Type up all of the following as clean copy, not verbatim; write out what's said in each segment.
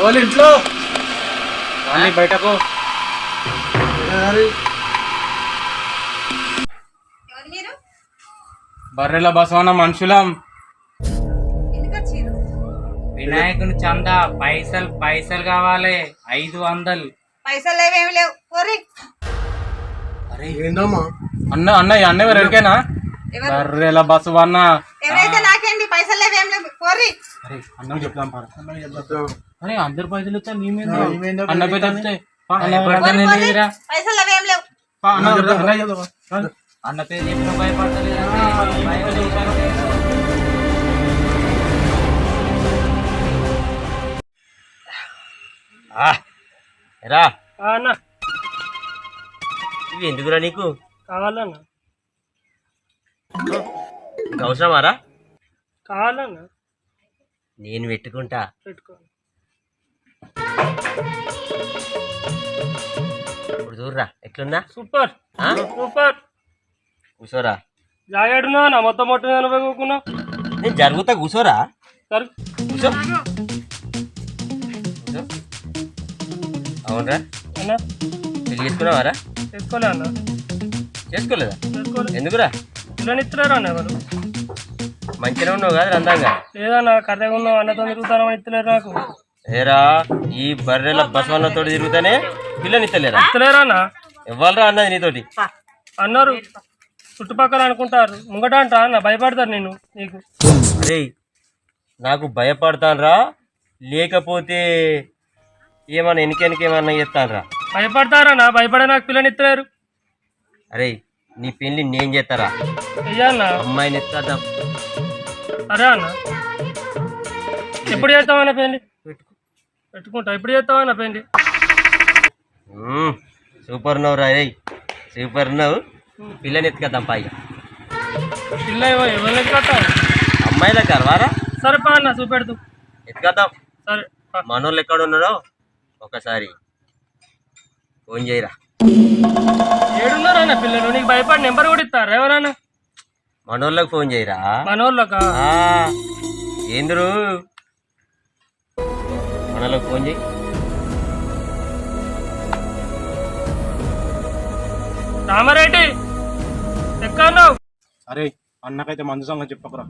వాళ్ళు ఇంట్లో బయటకు బర్రెల బసవన మనుషులం. వినాయకుని చందా పైసలు పైసలు కావాలి 500. పైసలు లేవేమి లేవు. అరే ఏందమ్మా అన్నయ్య ఎవరికైనా బర్రెల బసవన్న ఎవరైతే నాకేంటి పైసలు లేవేం లేవు. పోరి అరే అన్నకు చెప్తాం అరే అందరు పైసలు ఇస్తా నీ మీద అన్న పేరు చెప్తే పైసలు లేవేం లేవు. అన్న పేరు చెప్పిన భయపడతలేదు. రా అన్న ఇవి ఎందుకురా నీకు కావాలన్నా అవసరమారా? కావాలన్నా నేను పెట్టుకుంటా. పెట్టుకో. ఇప్పుడు చూడరా ఎట్లుందా? Super super. కూర్చోరా. జాగేడున్నా నా మొత్తం కూకున్నా. నేను జరుగుతా కూర్చోరా. సరే కూర్చో. అవునరా అన్న పెళ్లి చేసుకున్నావారా? చేసుకోలే అన్న. చేసుకోలేదా? చేసుకోలే. ఎందుకురా? పిల్లనిస్తున్నారు అన్న ఎవరు? మంచిగా ఉన్నావు కదా అందంగా. లేదన్నా కర్రగా ఉన్నావు అన్నతో తిరుగుతానో ఇస్తలేరు నాకు. ఏరా ఈ బర్రెల బసవన్నతో తిరుగుతానే పిల్లనిస్తలేరా? ఇస్తలేరా అన్న? ఇవ్వాలరా అన్నది నీతోటి అన్నారు చుట్టుపక్కల అనుకుంటారు ముంగట అంట అన్న భయపడతారు నేను నీకు. అరే నాకు భయపడతానరా లేకపోతే ఏమన్నా ఎనికేమన్నా చేస్తానరా? భయపడతారన్నా. భయపడే నాకు పిల్లనిస్తలేరు. అరే నీ పెళ్లి నేను చేస్తారా? అయ్యా అన్న అమ్మాయిని ఎత్తాదాం. సరే అన్న. ఎప్పుడు చేస్తామన్న పెళ్లి? పెట్టుకుంటా. ఎప్పుడు చేస్తామన్న పెళ్లి? సూపర్ నవ్వు రా. సూపర్ నవ్వు. పిల్లని ఎత్తుకద్దాం పైగా. పిల్ల ఎవరు ఎత్తుకొస్తావు? అమ్మాయిల కరవారా? సరే పా అన్న చూపెడుతూ ఎత్తుకద్దాం. సరే మనోళ్ళు ఎక్కడ ఉన్నారో ఒకసారి ఫోన్ చేయరా. ఏడున్నారా అన్న పిల్లలు? నీకు భయపడి నెంబర్ కూడా ఇస్తారా ఎవరన్నా? మనోళ్ళకి ఫోన్ చేయరా. మనోళ్ళకా? ఏందరు మనోళ్ళకి ఫోన్ చేయి. రామారెడ్డి ఎక్కడున్నావు? అరే అన్నకైతే మంచి సంగతి చెప్పకురా.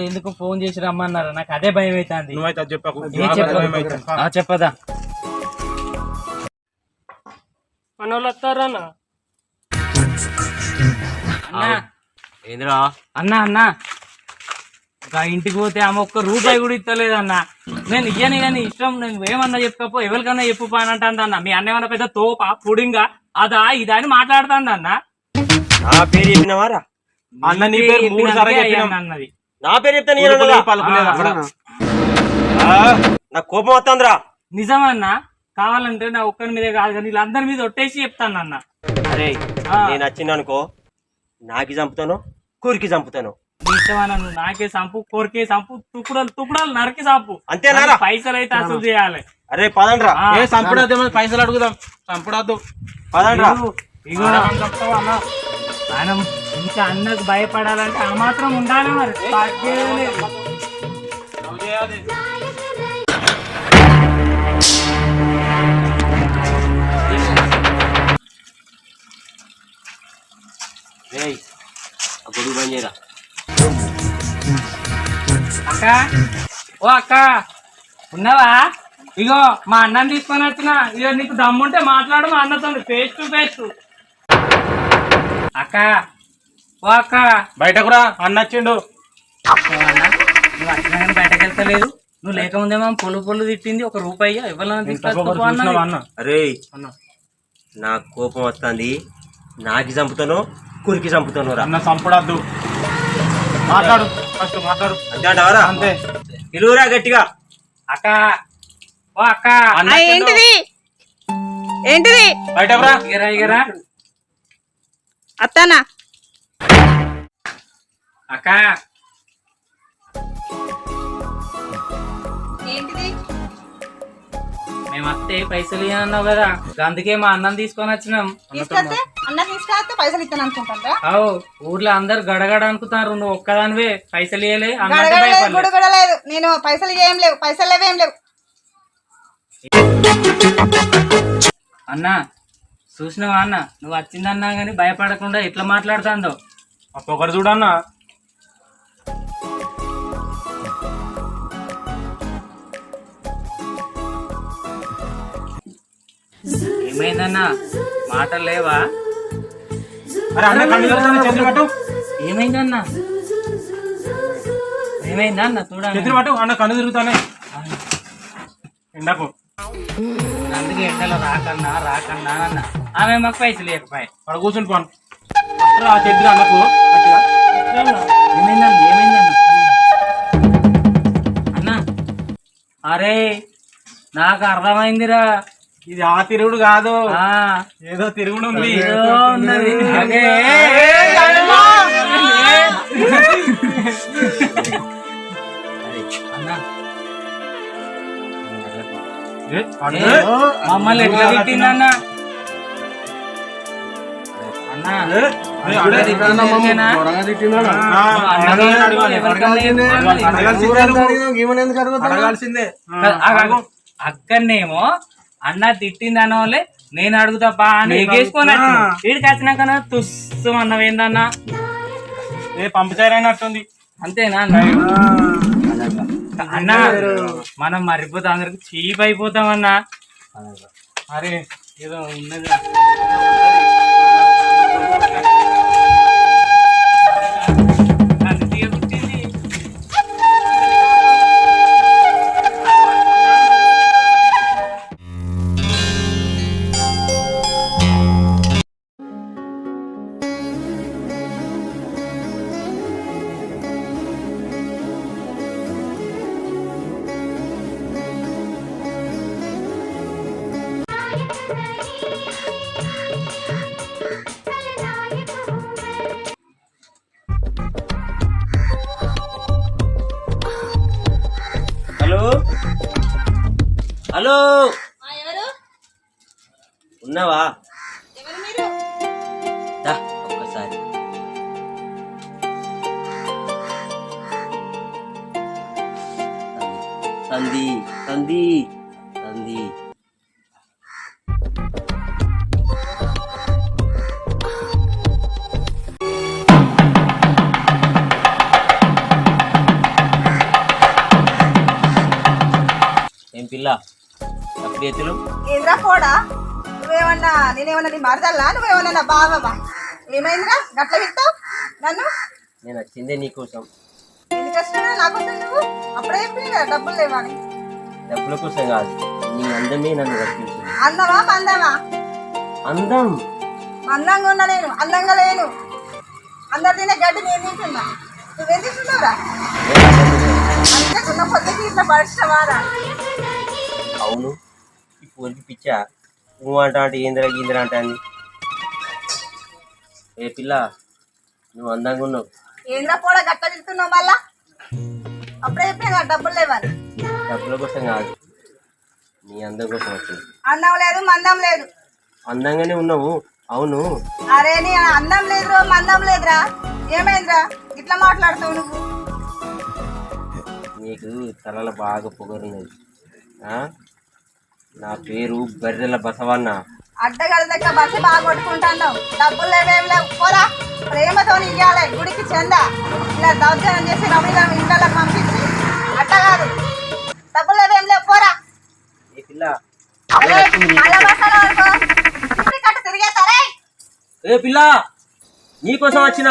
ఎందుకు ఫోన్ చేసి రమ్మన్నారు? నాకు అదే భయం అవుతుంది. నువ్వైతే అది చెప్పకు. చెప్పదా? మనోళ్ళు వస్తారా అన్న? ఏందిరా? అన్నా అన్నా ఇంటికి పోతే ఆమె ఒక్క రూపాయి కూడా ఇస్తలేదన్నా. నేను ఇయ్యని కానీ ఇష్టం నేను ఏమన్నా చెప్పకపో ఎవరికన్నా చెప్పు పని అంటాను అన్న. మీ అన్న ఏమన్నా పెద్ద తోప పుడింగా అదా ఇదా అని మాట్లాడుతాను అన్న. నా పేరు చెప్పినవారా? అన్న నీ పేరు 3 సార్లు అన్నది. నా పేరు చెప్తాను. నాకు కోపం వస్తుందిరా. నిజమన్నా. కావాలంటే నా ఒక్కరి మీదే కాదు కానీ వీళ్ళందరి మీద ఒట్టేసి చెప్తాను అన్న. అరే నేను వచ్చిందనుకో నాకి చంపుతాను కోరికి చంపుతాను. ఇష్టమన్నా నువ్వు నాకే సంపు కోరికే సంపు తుకుడలు నరికి సంపు. అంతేనా? పైసలు అయితే అసలు చేయాలి. అరే పదండ్రా. ఏ సంపడాదే పైసలు అడుగుదాం. సంపడాదు పదండ్రా. ఇగో మనం ఇంకా అన్నకు భయపడాలంటే ఆ మాత్రం ఉండాలి మరి. గొడుగు బంద్ చేయరా. అక్క ఓ అక్క ఉన్నావా? ఇగో మా అన్నం తీసుకొని వచ్చిన. ఇగో నీకు దమ్ముంటే మాట్లాడు మా అన్నతో ఫేస్ టు ఫేస్. అక్క ఓ అక్క బయటకు రా. అన్న వచ్చిండు. నువ్వు వచ్చినా కానీ బయటకు వెళ్తలేదు. నువ్వు లేకముందేమో పొలు తిట్టింది. 1 రూపాయి ఎవరైనా తీసుకొచ్చుకో. అరే నా కోపం వస్తుంది. నాకి చంపుతాను కురికి చంపుతాను. అన్న సంపడద్దు. మాట్లాడు ఫస్ట్ మాట్లాడు. అంతే అంటావారా? అంతే. పిలువురా గట్టిగా. అక్క ఓ అక్క ఏంటిది ఏంటిది? బయటకు రా. ఇగరా అత్తానా? అక్క ఏంటిది? మేము వస్తే పైసలు ఇవ్వన్నావు కదా అందుకే మా అన్నం తీసుకొని వచ్చినాం. తీసుకొస్తే అన్న తీసుకొస్తే పైసలు ఇస్తాను అనుకుంటా. అవు ఊర్లో అందరు గడగడ అనుకుంటారు. నువ్వు ఒక్కదానివే పైసలు ఇవ్వలే గడగడలేదు. నేను పైసలు ఏం లేవు. పైసలు లేవేం లేవు. అన్న చూసినావా అన్న, నువ్వు వచ్చిందన్నా గానీ భయపడకుండా ఎట్లా మాట్లాడుతుందో. ఆ పొగరు చూడన్నా. ఏమైందన్నా, మాటలు లేవా? అరే అన్న కళ్ళు తెరుస్తాను, చేతులు పట్టు. ఏమైందన్నా, ఏమైందా అన్న? చూడండి చేతులు పట్టు అన్న, కళ్ళు తిరుగుతానే ఎండకు. అందుకే ఎండలో రాకన్నా రాకన్నా అన్న. ఆమె మాకు పైసలు లేకపోయి. అక్కడ కూర్చుని పోను ఆ చేతులు అన్నకు గట్టిగా. ఏమైందన్న, ఏమైందన్న? అన్న అరే నాకు అర్థమైందిరా, ఇది ఆ తిరుగుడు కాదు, ఆ ఏదో తిరుగుడు ఉంది. ఏదో ఉన్నది. అదే అన్న మమ్మల్ని ఎట్లా తిట్టిందన్న? అన్న అడగాల్సిందే. అక్కడనేమో అన్న తిట్టిందన్న వాళ్ళే నేను అడుగుతా బా అని ఎగేసుకొని వీడికి వచ్చినాక తుస్సు అన్నవేందన్నా? ఏ పంపచారైనట్టుంది. అంతేనా అన్న? మనం మరిపోతే అందరికి చీప్ అయిపోతాం అన్న. అరే ఏదో ఉన్నది. హలో హలో, ఎవరు ఉన్నావా? ఎవరు మీరు? దా ఒక్కసారి. తంది తంది తంది. ఏం పిల్ల అప్పుడు ఎత్తులు? ఏంద్రా పోడా, నువ్వేమన్నా నేనేమన్నా నీ మరదల్లా, నువ్వేమన్నా నా బావవా? ఏమైందిరా గట్ల విస్తావు నన్ను? నేను వచ్చిందే నీకోసం. ఎందుకు వచ్చినా నాకోసం? నువ్వు అప్పుడే చెప్పి డబ్బులు లేవని. డబ్బుల కోసం కాదు, నీ అందమే నన్ను రప్పించింది. అందమా మందమా? అందం. అందంగా ఉన్నా నేను, అందంగా లేను. అందరు తినే గడ్డి నేను తింటున్నా, నువ్వేం తింటున్నావురా? అంతే ఉన్న పొద్దుకి ఇట్లా పరిశ్రమారా? అవును, ఈ పోరికి పిచ్చా నువ్వు అంటా అంటే ఏందిరా గీందిరా అంటే అంది. ఏ పిల్ల నువ్వు అందంగా ఉన్నావు. ఏంద్రా పోడా గట్ల తింటున్నావు మళ్ళా? అప్పుడే చెప్పిన డబ్బులు లేవని. డబ్బుల కోసం కాదు, నీ అందం కోసం వచ్చింది. అందం లేదు మందం లేదు. అందంగానే ఉన్నావు. అవును, అరే నీ అందం లేదురో మందం లేదురా. ఏమైందిరా ఇట్లా మాట్లాడుతావు నువ్వు? నీకు తలలో బాగా పొగరున్నది. నా పేరు బర్రెల బసవన్న. అడ్డగల దగ్గర బస్సు బాగా కొట్టుకుంటున్నావు. డబ్బులు లేవేం లేవు, పోరా. ప్రేమతో ఇవ్వాలి గుడికి చెంద. ఇలా దౌర్జన్యం చేసి నవ్వుల ఇంట్లో పంపించి అట్ట కాదు. డబ్బులు లేవేం లేవు, పోరా. ఏ పిల్ల మళ్ళా బస్సులో అనుకో ఇప్పుడు కట్ట తిరిగేస్తారే. ఏ పిల్ల నీ కోసం వచ్చిన,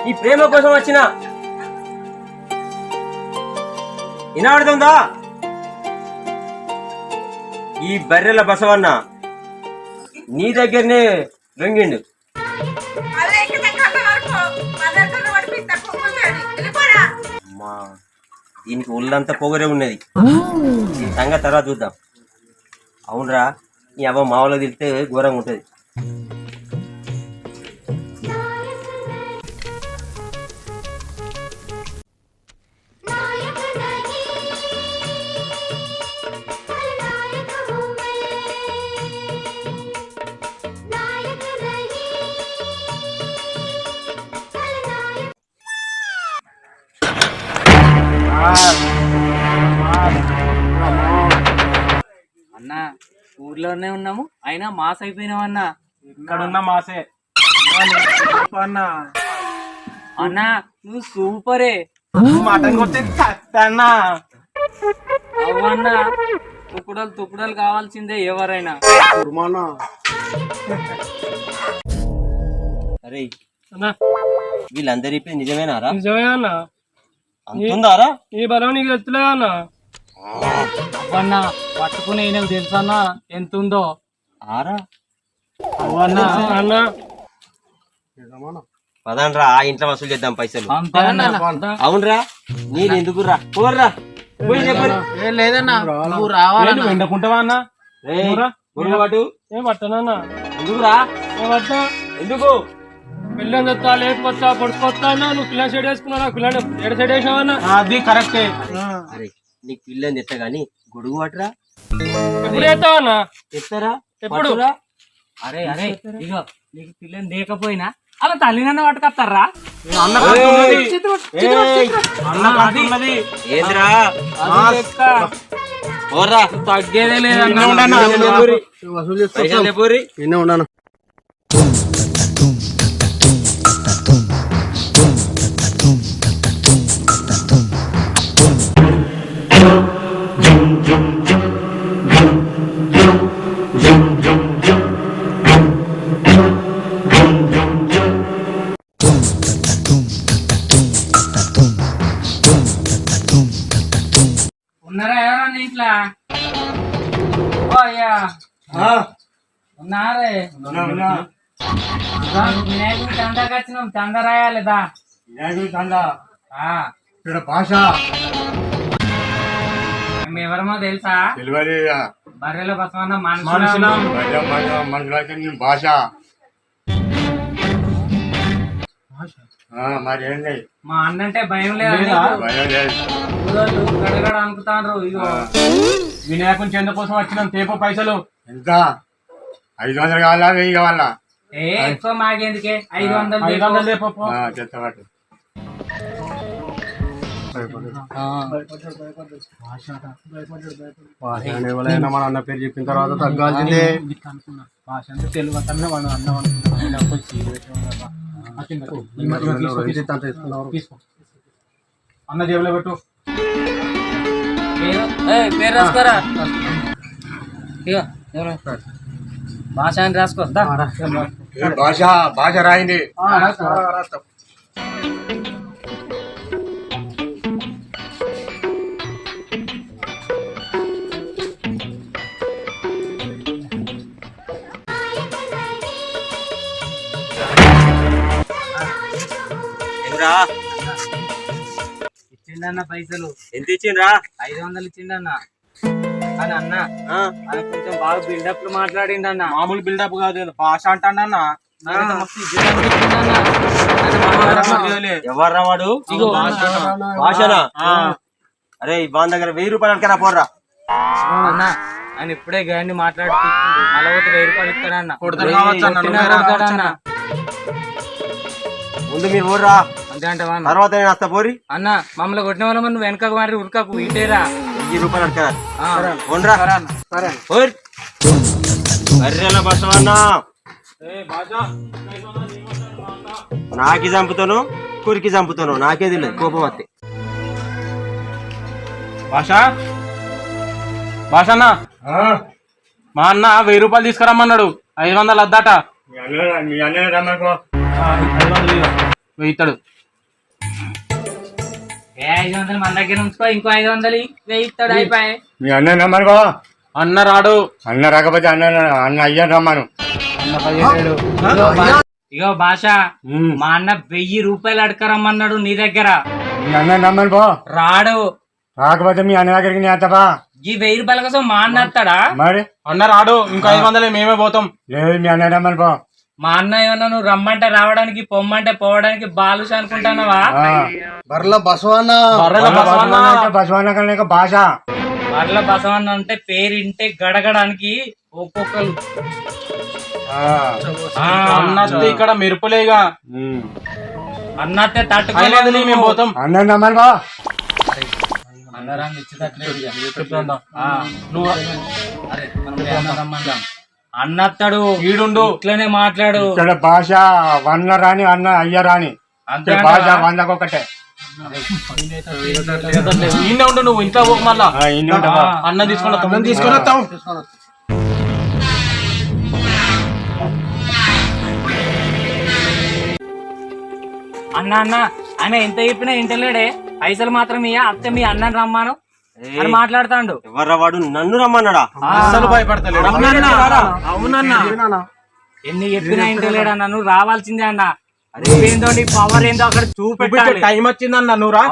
నీ ప్రేమ కోసం వచ్చిన. వినబడుతుందా? ఈ బర్రెల బసవన్న నీ దగ్గరనే లొంగిండు. మళ్ళీ ఎక్కితే కట్ట వరకు మళ్ళీ పడిపిస్తా పొంగుతాడు. వెళ్ళిపోరా. అమ్మా, దీనికి ఒళ్ళంతా పొగరే ఉన్నది. దీని సంగతి తర్వాత చూద్దాం. అవునరా, నీ అవ్వ మామూలుగా తిరిగితే ఘోరంగా ఉంటుంది. అన్న ఊర్లోనే ఉన్నాము అయినా మాస్ అయిపోయినావన్నా. ఇక్కడ ఉన్న మాసే అన్న. అన్నా నువ్వు సూపరే. మటన్ కొట్టే అన్నా. అవన్నా తుకుడలు కావాల్సిందే ఎవరైనా. అరే అన్నా వీళ్ళందరూ ఇప్పుడు నిజమేనారా? నిజమే అన్న. అంతుందారా? ఈ బలం నీకు ఎత్తులేదా అన్న? అవన్నా పట్టుకునే ఈయనకు తెలుసన్నా ఎంత ఉందో. ఆరా అన్న పదండ్రా ఆ ఇంట్లో వసూలు చేద్దాం పైసలు. అంతే అన్నా. అవునరా నేను ఎందుకురా పోర్రా పోయి చెప్పరు. లేదన్నా నువ్వు రావాలి ఎండకుంటావా అన్న? పాటు ఏం పట్టనన్నా? ఎందుకురా? ఏం పట్టా? ఎందుకు పిల్లని తెస్తా లేకపోతా పొడుచుకొస్తా అన్నా. నువ్వు పిల్లని సెట్ వేసుకున్నావు. పిల్లని ఎడ సెట్ వేసినావన్నా? అది కరెక్టే. అరే నీకు పిల్లని తెస్తా గాని గొడుగు పట్టరా. ఎప్పుడు వేస్తావు అన్నా? తెస్తారా? ఎప్పుడు? అరే అరే ఇగో నీకు పిల్లని లేకపోయినా అలా తల్లినన్న పట్టుకొస్తారా? ఏంద్రా పోర్రా తగ్గేదే లేదన్నా. పైసలు తెపోర్రి. ఉన్నారా ఎవరన్నా ఇంట్లో? ఓ అయ్యా ఉన్నారే. వినాయకుడి చందాకి వచ్చినాం. చంద రాయాలిదా? భాష మేము ఎవరమో తెలుసా? తెలియదు. బర్రెల బసవన్న మనుషులు. మనుషులైతే నేను భాష మరి ఏంటి? మా అన్నంటే భయం లేదు. భయం లేదు. గడగడ అనుకుతాండ్రు. ఇగో వినాయకుని చెంద కోసం వచ్చినాం. తేపో పైసలు. ఎంత? 500 కావాలా 1000 కావాలా? ఎక్కువ మాకేందుకే 500 500 తేపో. చెత్తవాటి ఎవరైనా మన అన్న పేరు చెప్పిన తర్వాత తగ్గాల్సిందే. భాష అంటే తెలుగు అంటే మనం అన్నం తీసుకో అన్న జేబులో పెట్టు. పేరు రాసుకోరా. ఇగో భాష అని రాసుకో. భాష భాష రాయింది. ఇచ్చిండన్న పైసలు. ఎంత ఇచ్చిండ్రా? 500 ఇచ్చిండన్న. కానీ అన్న అది కొంచెం బాగా బిల్డప్ లో మాట్లాడిండన్న. మామూలు బిల్డప్ కాదు భాష అంటాడన్న. ఎవర్రా వాడు? భాషనా? అరే బాన్ దగ్గర 1000 రూపాయలు అడకరా పోర్రా. అన్న ఆయన ఇప్పుడే గాండి మాట్లాడి అలా 1000 రూపాయలు ఇస్తాడన్న. ముందు మీరు పోర్రా. అంతే అంటావా? తర్వాత నేను వస్తా పోరి. అన్న మమ్మల్ని కొట్టిన వాళ్ళ నువ్వు వెనకకు మారి ఉరకకు ఇటేరా. 1000 రూపాయలు అడకరా. బర్రెల బసవన్న నాకి చంపుతాను కురికి చంపుతాను. నాకే తెలియదు కోపం వస్తే. భాష భాషన్న మా అన్న 1000 రూపాయలు తీసుకురమ్మన్నాడు. 500 అద్దాట. మీ అన్నయ్య రమ్మకో. 500 ఇస్తాడు. 500 మన దగ్గర ఉంచుకో. ఇంకో 500 ఇస్తాడు. అయిపోయి మీ అన్నయ్య రమ్మనుకో. అన్న రాడు. అన్న రాకపోతే అన్న అయ్యా రమ్మను. ఇగో భాష మా అన్న 1000 రూపాయలు అడకరమ్మన్నాడు నీ దగ్గర. మీ అన్నయ్య రమ్మను పో. రాడు. రాకపోతే మీ అన్న దగ్గరికి నేను వస్తా. ఈ 1000 రూపాయల కోసం మా అన్న వస్తాడా? మరి అన్న రాడు. ఇంకా 500 మేమే పోతాం. లేదు మీ అన్నయ్య రమ్మను పో. మా అన్న ఏమన్నా నువ్వు రమ్మంటే రావడానికి పొమ్మంటే పోవడానికి బాలుష అనుకుంటానవా? బర్ల బసవన్న భాష. బర్ల బసవన్న అంటే పేరింటే గడగడానికి ఒక్కొక్కరు. అన్నస్తే ఇక్కడ మెరుపులేగా. అన్నట్టే తట్టుకోలేదు. మేము పోతాం. అన్న రమ్మను పో. అన్నరాన్ని ఇచ్చేటట్లేదు. నువ్వు అన్నత్తాడు వీడుండు ఇట్లనే మాట్లాడు. ఇక్కడ భాష వన్న రాని అన్న అయ్య రాని అంతే ఇక్కడ భాష వందకొకటే. ఈయన ఉండు, నువ్వు ఇంట్లో పోకు మళ్ళా. ఇన్ని ఉంటావా? అన్న తీసుకొని వస్తాం. అన్న అన్న ఆయన ఎంత చెప్పినా ఇంటలేడే. పైసలు మాత్రం ఇయ్య, అత్తే మీ అన్నని రమ్మాను అని మాట్లాడుతాండు. ఎవర్రా వాడు నన్ను రమ్మన్నాడా? అసలు భయపడతలేడు. అవునన్నా, ఎన్ని చెప్పినా ఇంటలేడు అన్న. నువ్వు రావాల్సిందే అన్న. ఏందో నీ పవర్ ఏందో అక్కడ చూపెట్టాలి. టైం వచ్చిందన్న, నువ్వు రా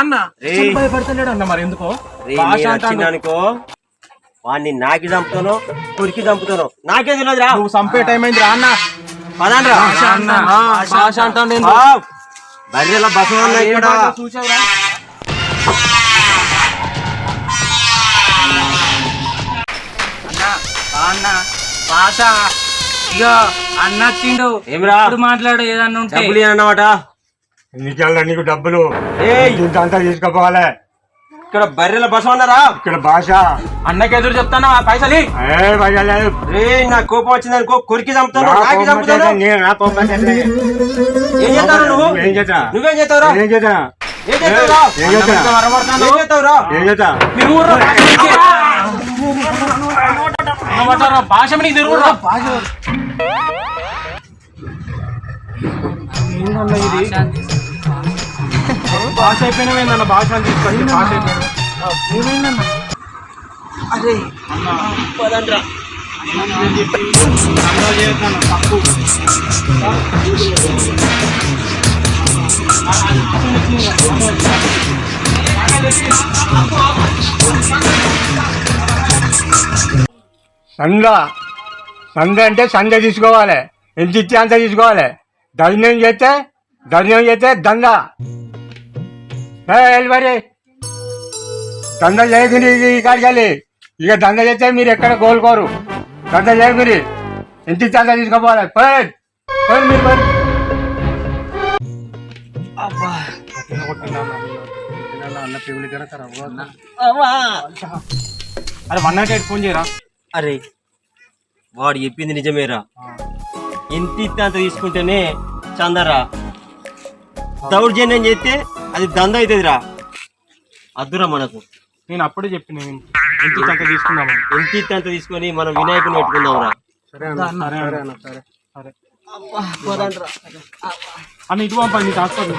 అన్న. రేయ్. భయపడతలేడు అన్న, మరి ఎందుకో అనుకో వాడిని నాకి చంపుతానో కొరికి చంపుతానో నాకే తెలియదురా. నువ్వు చంపే టైం అయింది రా అన్న. పదండ్రా. భాష అంటాను బర్రెల బసవన్న ఇక్కడ చూసావురా? అన్న భాష ఇక అన్న వచ్చిండు. ఏమిరా? ఇప్పుడు మాట్లాడు ఏదన్నా ఉంటే. డబ్బులు అన్నమాట. నీకెళ్ళ నీకు డబ్బులు ఏయ్. ఇంతంతా తీసుకుపోవాలి. ఇక్కడ బర్రెల బసవన్నరా? ఇక్కడ భాష అన్నకి ఎదురు చెప్తాను, ఆ పైసలు ఇయ్యి. రే నా కోపం వచ్చిందనుకో కొరికి చంపుతాను నాకి చంపుతాను. ఏం చేస్తావు నువ్వు? ఏం చేస్తా? నువ్వేం చేస్తావురా? ఏం చేస్తా? ఏం చేస్తావురా? ఏం చేస్తా? ఏం చేస్తావురా? ఏం చేస్తా? మీరు ఊర్లో భాష మీద తిరుగురా. ఏందన్న ఇది? భాష అయిపోయినవేందన్న, భాష అని తీసుకొచ్చి భాష అయిపోయిన ఏమైందన్న? అదే పదండ్రా. తప్పు సంద అంటే సంద తీసుకోవాలి. ఎంత ఇచ్చి అంత తీసుకోవాలి. ధర్యం చేస్తే దందా మరి దందా చేయకుని ఇక్కడికి వెళ్ళి ఇక దందా చేస్తే మీరు ఎక్కడ కోలుకోరు. దందా చేయకుని ఎంత ఇచ్చి అంత తీసుకోవాలి. పోయి మీరు పోయి. అరే 198 ఫోన్ చేయరా. అరే వాడు చెప్పింది నిజమేరా. ఎంత ఇస్తే అంత తీసుకుంటేనే చందరా. దౌర్జన్యం చేస్తే అది దంద అవుతుందిరా. అద్దురా మనకు. నేను అప్పుడే చెప్పిన ఎంత తీసుకుందామని. ఎంత ఇస్తే అంత తీసుకొని మనం వినాయకుని పెట్టుకుందాంరా. సరే అన్న ఇటు పంపండి హాస్పిటల్.